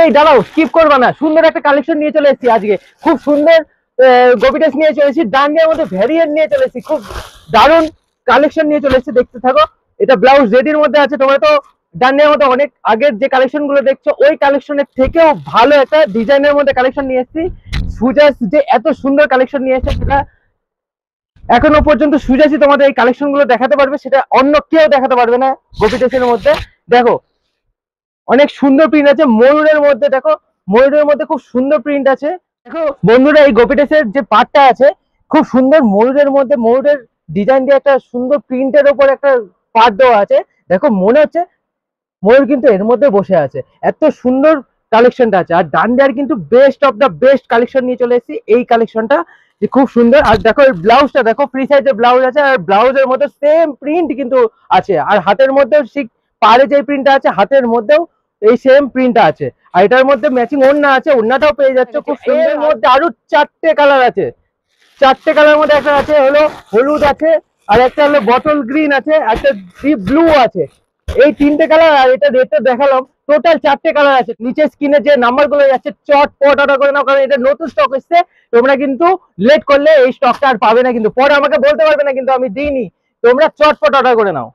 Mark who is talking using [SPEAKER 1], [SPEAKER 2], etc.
[SPEAKER 1] এই দাঁড়াও, স্কিপ করবা না, সুন্দর একটা কালেকশন নিয়ে চলে এসেছি আজকে। খুব সুন্দর গোপিটাস নিয়ে চলে এসেছি, ডান্ডিয়ার মধ্যে ভ্যারিয়েন্ট নিয়ে চলে এসেছি, খুব দারুণ কালেকশন নিয়ে চলে এসেছি, দেখতে থাকো। এটা ব্লাউজ রেডির মধ্যে আছে। তোমরা তো ডান্ডিয়ার মধ্যে অনেক আগের যে কালেকশন গুলো দেখছো, ওই কালেকশনের থেকেও ভালো একটা ডিজাইনের মধ্যে কালেকশন নিয়ে এসেছি। সুজাস যে এত সুন্দর কালেকশন নিয়ে এসেছে, সেটা এখনো পর্যন্ত সুজাসই তোমাদের এই কালেকশন গুলো দেখাতে পারবে, সেটা অন্য কেউ দেখাতে পারবে না। গোপিটাসের মধ্যে দেখো অনেক সুন্দর প্রিন্ট আছে ময়ূরের মধ্যে। দেখো ময়ূরের মধ্যে খুব সুন্দর প্রিন্ট আছে। দেখো বন্ধুরা, এই গোপিটাসের যে পার্টটা আছে খুব সুন্দর, ময়ূরের মধ্যে ময়ূরের ডিজাইন দিয়ে একটা সুন্দর প্রিন্টের উপর একটা পার্ট দেওয়া আছে। দেখো মনে হচ্ছে ময়ূর কিন্তু এর মধ্যে বসে আছে, এত সুন্দর কালেকশনটা আছে। আর ডান্ডিয়ার কিন্তু best of the best collection নিয়ে চলে এসেছি, এই কালেকশনটা যে খুব সুন্দর। আর দেখো এই ব্লাউজটা দেখো, ফ্রি সাইজের ব্লাউজ আছে, আর ব্লাউজের মধ্যে সেম প্রিন্ট কিন্তু আছে। আর হাতের মধ্যেও ঠিক পাড়ে যে প্রিন্টটা আছে, হাতের মধ্যেও এই সেম প্রিন্টটা আছে। আর এটার মধ্যে ম্যাচিং ওড়না আছে, ওড়নাটাও পেয়ে যাচ্ছে খুব সুন্দর। এর মধ্যে আরো 4টে কালার আছে, 4টে কালার মধ্যে একটা আছে হলো হলুদ আছে, আর একটা হলো বটল গ্রিন আছে, একটা ডিপ ব্লু আছে। এই 3টে কালার, আর এটা রেটটা দেখালাম, টোটাল 4টে কালার আছে। নিচে স্ক্রিনে যে নাম্বার গুলো যাচ্ছে চটপট অর্ডার করে নাও, কারণ এটা নতুন স্টক এসছে। তোমরা কিন্তু লেট করলে এই স্টকটা আর পাবে না, কিন্তু পরে আমাকে বলতে পারবে না কিন্তু আমি দিইনি। তোমরা চটপট অর্ডার করে নাও।